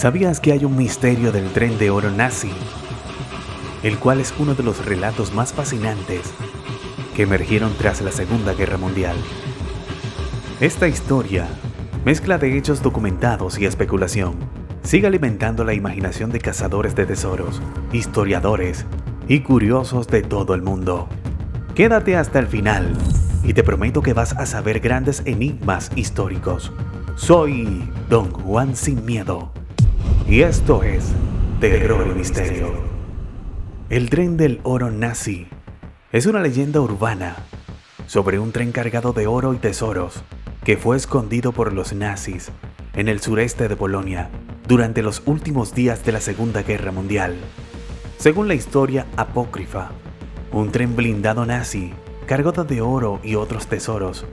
¿Sabías que hay un misterio del tren de oro nazi? El cual es uno de los relatos más fascinantes que emergieron tras la Segunda Guerra Mundial. Esta historia, mezcla de hechos documentados y especulación, sigue alimentando la imaginación de cazadores de tesoros, historiadores y curiosos de todo el mundo. Quédate hasta el final y te prometo que vas a saber grandes enigmas históricos. Soy Don Juan Sin Miedo y esto es Terror y Misterio. El tren del oro nazi es una leyenda urbana sobre un tren cargado de oro y tesoros que fue escondido por los nazis en el sureste de Polonia durante los últimos días de la Segunda Guerra Mundial. Según la historia apócrifa, un tren blindado nazi cargado de oro y otros tesoros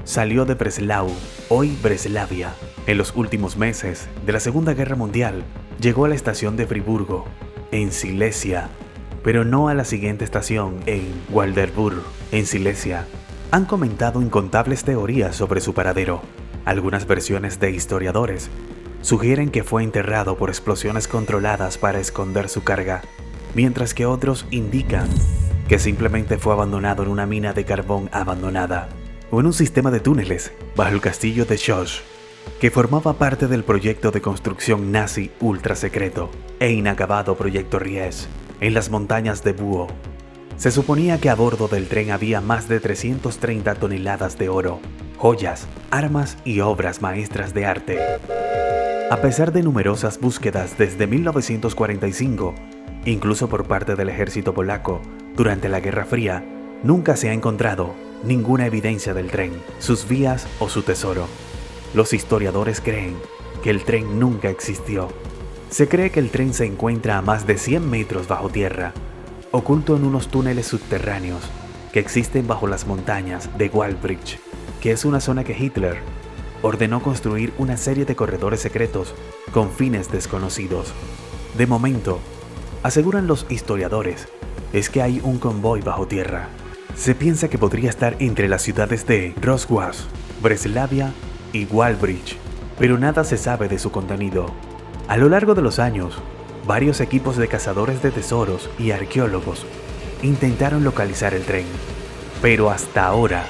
salió de Breslau, hoy Breslavia. En los últimos meses de la Segunda Guerra Mundial llegó a la estación de Friburgo, en Silesia, pero no a la siguiente estación en Waldenburg, en Silesia. Han comentado incontables teorías sobre su paradero. Algunas versiones de historiadores sugieren que fue enterrado por explosiones controladas para esconder su carga, mientras que otros indican que simplemente fue abandonado en una mina de carbón abandonada o en un sistema de túneles bajo el castillo de Schloss, que formaba parte del proyecto de construcción nazi ultra secreto e inacabado Proyecto Ries, en las montañas de Buo. Se suponía que a bordo del tren había más de 330 toneladas de oro, joyas, armas y obras maestras de arte. A pesar de numerosas búsquedas desde 1945, incluso por parte del ejército polaco, durante la Guerra Fría, nunca se ha encontrado ninguna evidencia del tren, sus vías o su tesoro. Los historiadores creen que el tren nunca existió. Se cree que el tren se encuentra a más de 100 metros bajo tierra, oculto en unos túneles subterráneos que existen bajo las montañas de Waldbridge, que es una zona que Hitler ordenó construir una serie de corredores secretos con fines desconocidos. De momento, aseguran los historiadores, es que hay un convoy bajo tierra. Se piensa que podría estar entre las ciudades de Wrocław, Breslavia y Waldbridge, pero nada se sabe de su contenido. A lo largo de los años, varios equipos de cazadores de tesoros y arqueólogos intentaron localizar el tren, pero hasta ahora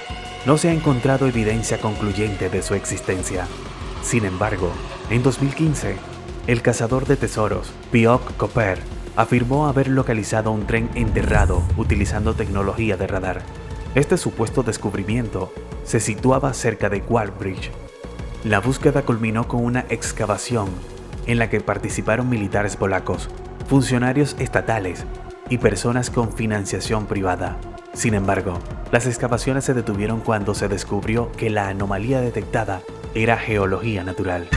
no se ha encontrado evidencia concluyente de su existencia. Sin embargo, en 2015, el cazador de tesoros Piotr Koper afirmó haber localizado un tren enterrado utilizando tecnología de radar. Este supuesto descubrimiento se situaba cerca de Waldbridge. La búsqueda culminó con una excavación en la que participaron militares polacos, funcionarios estatales y personas con financiación privada. Sin embargo, las excavaciones se detuvieron cuando se descubrió que la anomalía detectada era geología natural.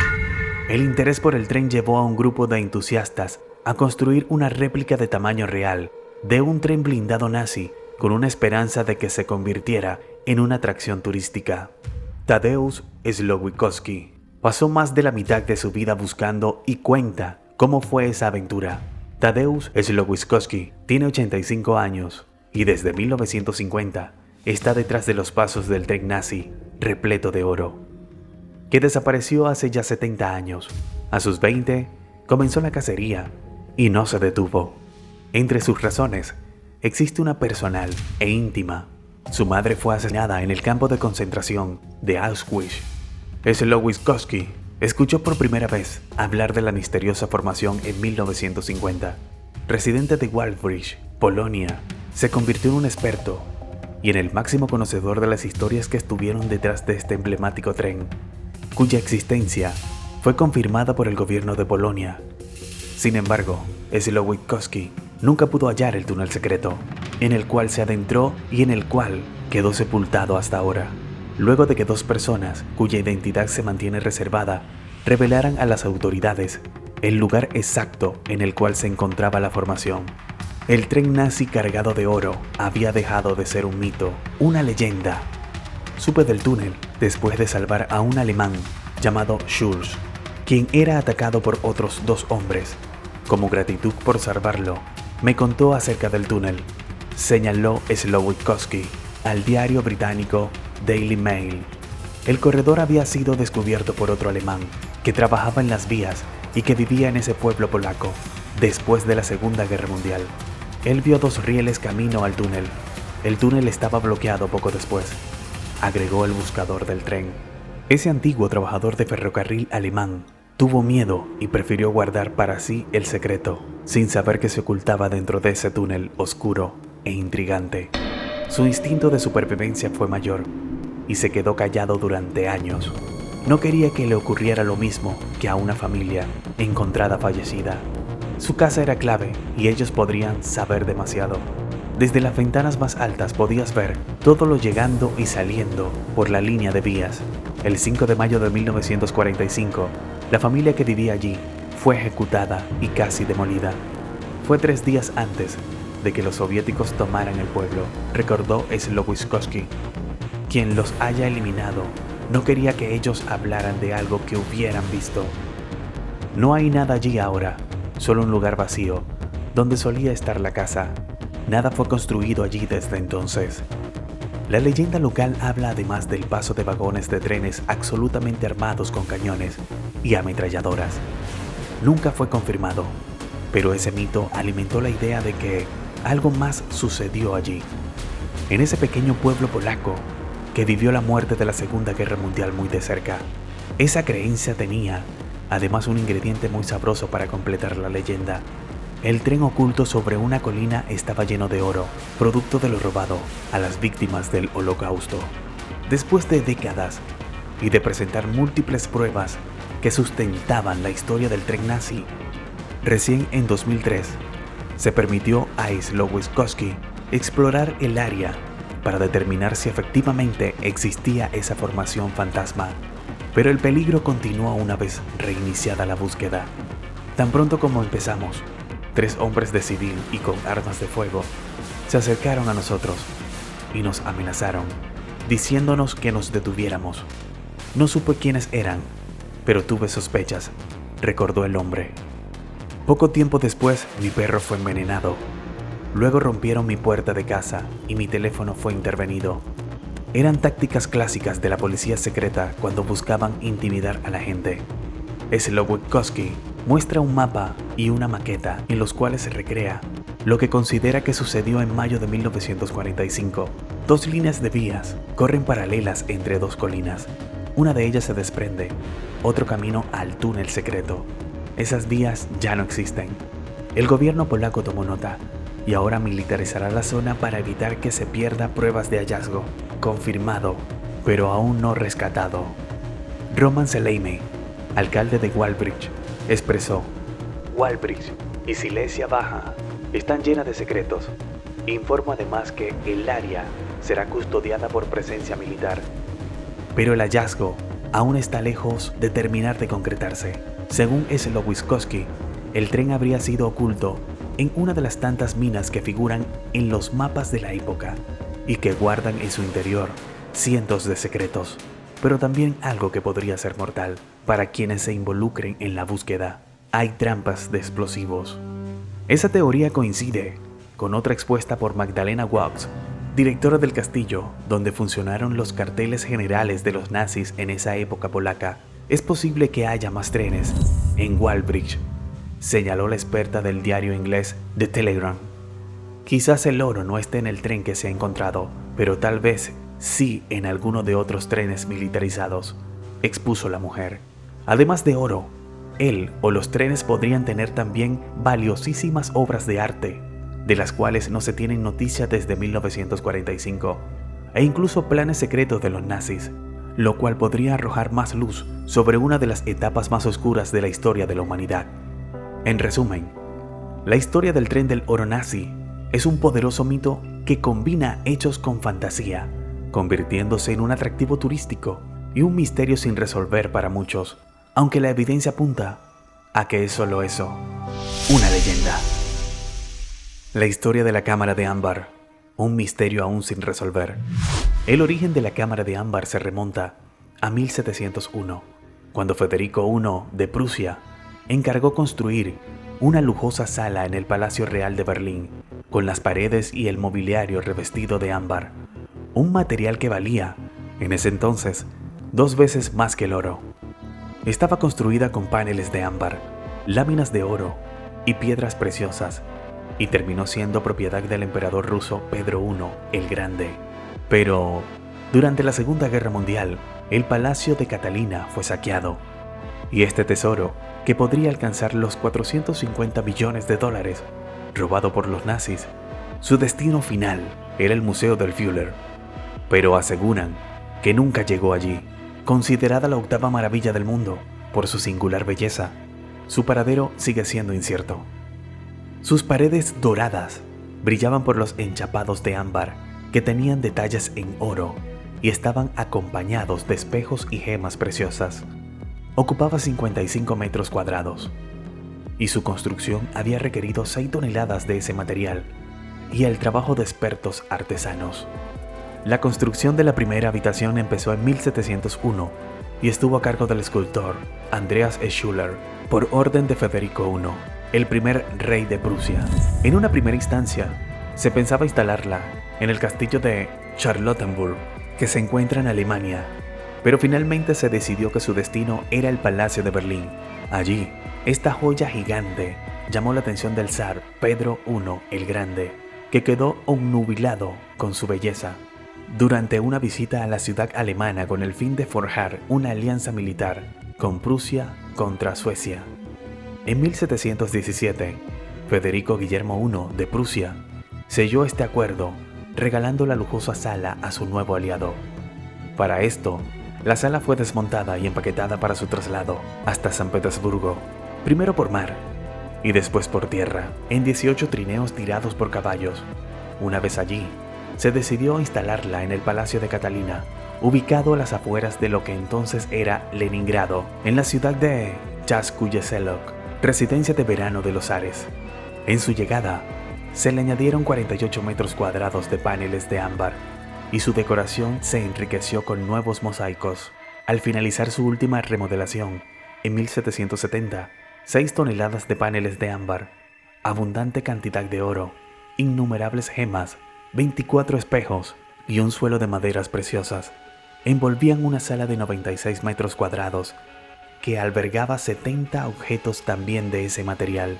El interés por el tren llevó a un grupo de entusiastas a construir una réplica de tamaño real de un tren blindado nazi con una esperanza de que se convirtiera en una atracción turística. Tadeusz Slowikowski pasó más de la mitad de su vida buscando y cuenta cómo fue esa aventura. Tadeusz Slowikowski tiene 85 años y desde 1950 está detrás de los pasos del tren nazi repleto de oro, que desapareció hace ya 70 años. A sus 20 comenzó la cacería y no se detuvo. Entre sus razones existe una personal e íntima. Su madre fue asesinada en el campo de concentración de Auschwitz. Slowikowski escuchó por primera vez hablar de la misteriosa formación en 1950. Residente de Waldbridge, Polonia, se convirtió en un experto y en el máximo conocedor de las historias que estuvieron detrás de este emblemático tren, cuya existencia fue confirmada por el gobierno de Polonia. Sin embargo, Slowikowski nunca pudo hallar el túnel secreto, en el cual se adentró y en el cual quedó sepultado hasta ahora, luego de que dos personas, cuya identidad se mantiene reservada, revelaran a las autoridades el lugar exacto en el cual se encontraba la formación. El tren nazi cargado de oro había dejado de ser un mito, una leyenda. Supe del túnel después de salvar a un alemán llamado Schulz, quien era atacado por otros dos hombres. Como gratitud por salvarlo, me contó acerca del túnel, señaló Slowikowski al diario británico Daily Mail. El corredor había sido descubierto por otro alemán que trabajaba en las vías y que vivía en ese pueblo polaco después de la Segunda Guerra Mundial. Él vio 2 rieles camino al túnel. El túnel estaba bloqueado poco después, agregó el buscador del tren. Ese antiguo trabajador de ferrocarril alemán tuvo miedo y prefirió guardar para sí el secreto, sin saber que se ocultaba dentro de ese túnel oscuro e intrigante. Su instinto de supervivencia fue mayor y se quedó callado durante años. No quería que le ocurriera lo mismo que a una familia encontrada fallecida. Su casa era clave y ellos podrían saber demasiado. Desde las ventanas más altas podías ver todo lo llegando y saliendo por la línea de vías. El 5 de mayo de 1945, la familia que vivía allí fue ejecutada y casi demolida. Fue 3 días antes de que los soviéticos tomaran el pueblo, recordó Slowiskowski. Quien los haya eliminado no quería que ellos hablaran de algo que hubieran visto. No hay nada allí ahora, solo un lugar vacío, donde solía estar la casa. Nada fue construido allí desde entonces. La leyenda local habla además del paso de vagones de trenes absolutamente armados con cañones y ametralladoras. Nunca fue confirmado, pero ese mito alimentó la idea de que algo más sucedió allí, en ese pequeño pueblo polaco que vivió la muerte de la Segunda Guerra Mundial muy de cerca. Esa creencia tenía, además, un ingrediente muy sabroso para completar la leyenda. El tren oculto sobre una colina estaba lleno de oro, producto de lo robado a las víctimas del Holocausto. Después de décadas y de presentar múltiples pruebas que sustentaban la historia del tren nazi, recién en 2003 se permitió a Slowiskowski explorar el área para determinar si efectivamente existía esa formación fantasma. Pero el peligro continuó una vez reiniciada la búsqueda. Tan pronto como empezamos, 3 hombres de civil y con armas de fuego se acercaron a nosotros y nos amenazaron, diciéndonos que nos detuviéramos. No supe quiénes eran, pero tuve sospechas, recordó el hombre. Poco tiempo después, mi perro fue envenenado. Luego rompieron mi puerta de casa y mi teléfono fue intervenido. Eran tácticas clásicas de la policía secreta cuando buscaban intimidar a la gente. Slowiskowski muestra un mapa y una maqueta en los cuales se recrea lo que considera que sucedió en mayo de 1945. 2 líneas de vías corren paralelas entre 2 colinas. Una de ellas se desprende, otro camino al túnel secreto. Esas vías ya no existen. El gobierno polaco tomó nota y ahora militarizará la zona para evitar que se pierda pruebas de hallazgo. Confirmado, pero aún no rescatado. Roman Seleimey, alcalde de Wałbrzych, expresó: Wałbrzych y Silesia Baja están llenas de secretos. Informo además que el área será custodiada por presencia militar. Pero el hallazgo aún está lejos de terminar de concretarse. Según Slowiskowski, el tren habría sido oculto en una de las tantas minas que figuran en los mapas de la época y que guardan en su interior cientos de secretos, pero también algo que podría ser mortal para quienes se involucren en la búsqueda. Hay trampas de explosivos. Esa teoría coincide con otra expuesta por Magdalena Waux, directora del castillo donde funcionaron los cuarteles generales de los nazis en esa época polaca. Es posible que haya más trenes en Wałbrzych, señaló la experta del diario inglés The Telegraph. Quizás el oro no esté en el tren que se ha encontrado, pero tal vez sí en alguno de otros trenes militarizados, expuso la mujer. Además de oro, él o los trenes podrían tener también valiosísimas obras de arte, de las cuales no se tienen noticia desde 1945, e incluso planes secretos de los nazis, lo cual podría arrojar más luz sobre una de las etapas más oscuras de la historia de la humanidad. En resumen, la historia del tren del oro nazi es un poderoso mito que combina hechos con fantasía, convirtiéndose en un atractivo turístico y un misterio sin resolver para muchos, aunque la evidencia apunta a que es solo eso, una leyenda. La historia de la cámara de ámbar, un misterio aún sin resolver. El origen de la cámara de ámbar se remonta a 1701, cuando Federico I de Prusia encargó construir una lujosa sala en el Palacio Real de Berlín, con las paredes y el mobiliario revestido de ámbar, un material que valía, en ese entonces, 2 veces más que el oro. Estaba construida con paneles de ámbar, láminas de oro y piedras preciosas, y terminó siendo propiedad del emperador ruso Pedro I el Grande. Pero durante la Segunda Guerra Mundial, el Palacio de Catalina fue saqueado, y este tesoro, que podría alcanzar los 450 millones de dólares, robado por los nazis, su destino final era el Museo del Führer, pero aseguran que nunca llegó allí. Considerada la octava maravilla del mundo por su singular belleza, su paradero sigue siendo incierto. Sus paredes doradas brillaban por los enchapados de ámbar que tenían detalles en oro y estaban acompañados de espejos y gemas preciosas. Ocupaba 55 metros cuadrados y su construcción había requerido 6 toneladas de ese material y el trabajo de expertos artesanos. La construcción de la primera habitación empezó en 1701 y estuvo a cargo del escultor Andreas Schuller por orden de Federico I, el primer rey de Prusia. En una primera instancia, se pensaba instalarla en el castillo de Charlottenburg, que se encuentra en Alemania, pero finalmente se decidió que su destino era el Palacio de Berlín. Allí, esta joya gigante llamó la atención del zar Pedro I el Grande, que quedó obnubilado con su belleza durante una visita a la ciudad alemana con el fin de forjar una alianza militar con Prusia contra Suecia. En 1717, Federico Guillermo I de Prusia selló este acuerdo, regalando la lujosa sala a su nuevo aliado. Para esto, la sala fue desmontada y empaquetada para su traslado hasta San Petersburgo, primero por mar y después por tierra, en 18 trineos tirados por caballos. Una vez allí, se decidió instalarla en el Palacio de Catalina, ubicado a las afueras de lo que entonces era Leningrado, en la ciudad de Chaskuyeselok, residencia de verano de los zares. En su llegada, se le añadieron 48 metros cuadrados de paneles de ámbar, y su decoración se enriqueció con nuevos mosaicos. Al finalizar su última remodelación, en 1770, 6 toneladas de paneles de ámbar, abundante cantidad de oro, innumerables gemas, 24 espejos y un suelo de maderas preciosas envolvían una sala de 96 metros cuadrados que albergaba 70 objetos también de ese material.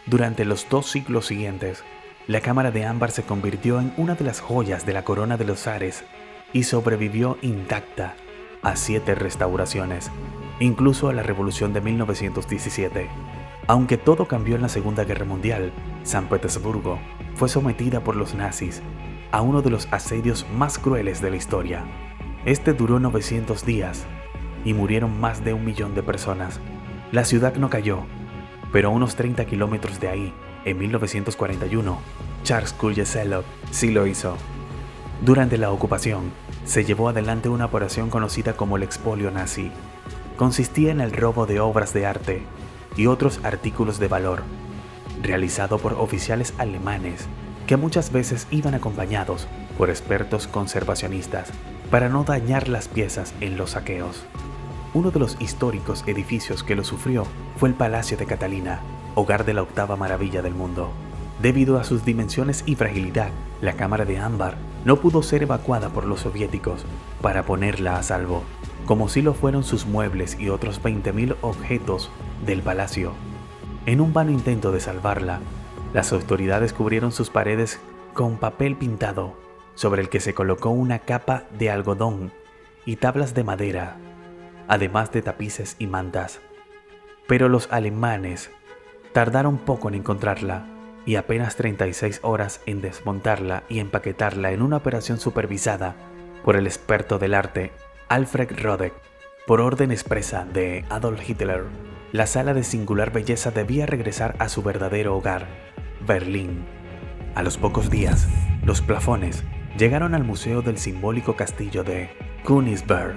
Durante los 2 siglos siguientes, la cámara de ámbar se convirtió en una de las joyas de la corona de los zares y sobrevivió intacta a 7 restauraciones, incluso a la Revolución de 1917. Aunque todo cambió en la Segunda Guerra Mundial, San Petersburgo fue sometida por los nazis a uno de los asedios más crueles de la historia. Este duró 900 días y murieron más de 1 millón de personas. La ciudad no cayó, pero a unos 30 kilómetros de ahí, en 1941, Chaskuyeselok sí lo hizo. Durante la ocupación, se llevó adelante una operación conocida como el expolio nazi. Consistía en el robo de obras de arte y otros artículos de valor, realizado por oficiales alemanes que muchas veces iban acompañados por expertos conservacionistas para no dañar las piezas en los saqueos. Uno de los históricos edificios que lo sufrió fue el Palacio de Catalina, hogar de la octava maravilla del mundo. Debido a sus dimensiones y fragilidad, la cámara de ámbar no pudo ser evacuada por los soviéticos para ponerla a salvo, como sí lo fueron sus muebles y otros 20.000 objetos del palacio. En un vano intento de salvarla, las autoridades cubrieron sus paredes con papel pintado, sobre el que se colocó una capa de algodón y tablas de madera, además de tapices y mantas. Pero los alemanes tardaron poco en encontrarla y apenas 36 horas en desmontarla y empaquetarla en una operación supervisada por el experto del arte Alfred Rodek. Por orden expresa de Adolf Hitler, la sala de singular belleza debía regresar a su verdadero hogar, Berlín. A los pocos días, los plafones llegaron al museo del simbólico castillo de Königsberg,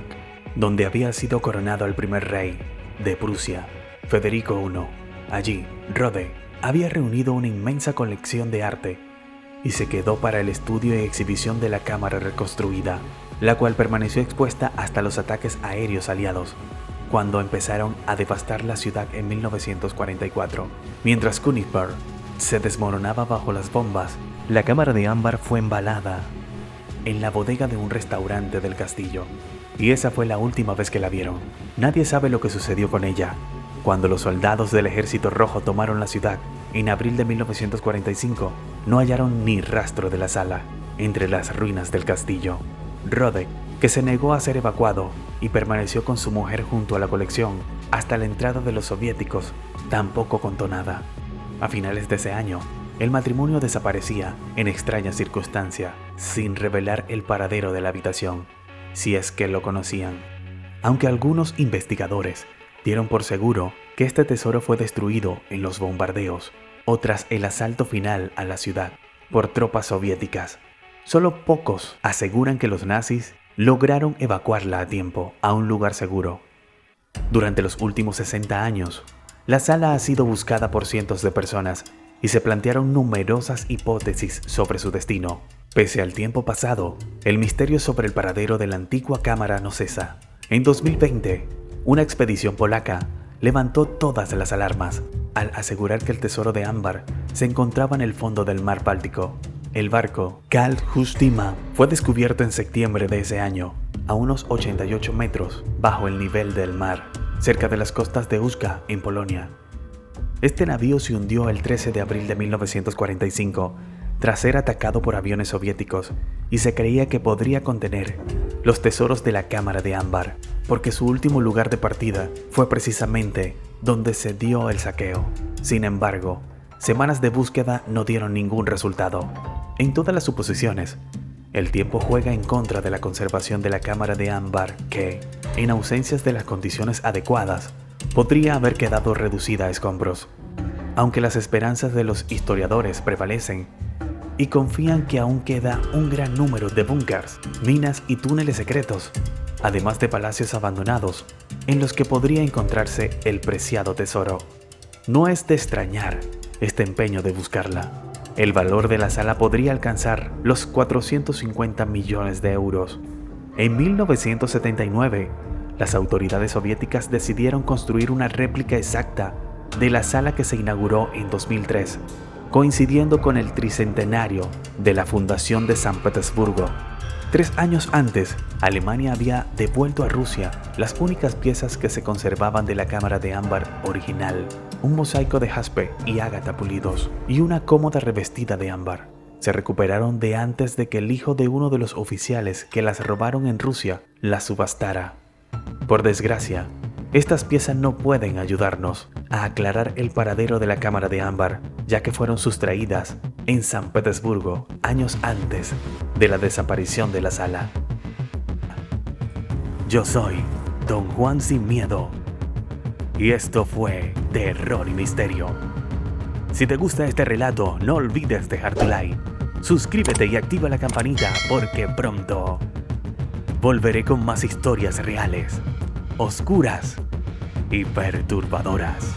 donde había sido coronado el primer rey de Prusia, Federico I. Allí, Rodek había reunido una inmensa colección de arte y se quedó para el estudio y exhibición de la cámara reconstruida, la cual permaneció expuesta hasta los ataques aéreos aliados, cuando empezaron a devastar la ciudad en 1944. Mientras Königsberg se desmoronaba bajo las bombas, la cámara de ámbar fue embalada en la bodega de un restaurante del castillo, y esa fue la última vez que la vieron. Nadie sabe lo que sucedió con ella, Cuando los soldados del Ejército Rojo tomaron la ciudad en abril de 1945, no hallaron ni rastro de la sala entre las ruinas del castillo. Rodek, que se negó a ser evacuado y permaneció con su mujer junto a la colección hasta la entrada de los soviéticos, tampoco contó nada. A finales de ese año, el matrimonio desaparecía en extraña circunstancia, sin revelar el paradero de la habitación, si es que lo conocían. Aunque algunos investigadores dieron por seguro que este tesoro fue destruido en los bombardeos o tras el asalto final a la ciudad por tropas soviéticas, solo pocos aseguran que los nazis lograron evacuarla a tiempo a un lugar seguro. Durante los últimos 60 años, la sala ha sido buscada por cientos de personas y se plantearon numerosas hipótesis sobre su destino. Pese al tiempo pasado, el misterio sobre el paradero de la antigua cámara no cesa. En 2020, una expedición polaca levantó todas las alarmas al asegurar que el tesoro de ámbar se encontraba en el fondo del mar Báltico. El barco Karl Justima fue descubierto en septiembre de ese año, a unos 88 metros bajo el nivel del mar, cerca de las costas de Ustka, en Polonia. Este navío se hundió el 13 de abril de 1945 tras ser atacado por aviones soviéticos y se creía que podría contener los tesoros de la cámara de ámbar, porque su último lugar de partida fue precisamente donde se dio el saqueo. Sin embargo, semanas de búsqueda no dieron ningún resultado. En todas las suposiciones, el tiempo juega en contra de la conservación de la cámara de ámbar que, en ausencias de las condiciones adecuadas, podría haber quedado reducida a escombros. Aunque las esperanzas de los historiadores prevalecen y confían que aún queda un gran número de búnkers, minas y túneles secretos, además de palacios abandonados en los que podría encontrarse el preciado tesoro. No es de extrañar este empeño de buscarla. El valor de la sala podría alcanzar los 450 millones de euros. En 1979, las autoridades soviéticas decidieron construir una réplica exacta de la sala que se inauguró en 2003, coincidiendo con el tricentenario de la fundación de San Petersburgo. 3 años antes, Alemania había devuelto a Rusia las únicas piezas que se conservaban de la cámara de ámbar original, un mosaico de jaspe y ágata pulidos y una cómoda revestida de ámbar. Se recuperaron de antes de que el hijo de uno de los oficiales que las robaron en Rusia las subastara. Por desgracia, estas piezas no pueden ayudarnos a aclarar el paradero de la cámara de ámbar, ya que fueron sustraídas en San Petersburgo años antes de la desaparición de la sala. Yo soy Don Juan Sin Miedo y esto fue Terror y Misterio. Si te gusta este relato, no olvides dejar tu like, suscríbete y activa la campanita porque pronto volveré con más historias reales, oscuras y perturbadoras.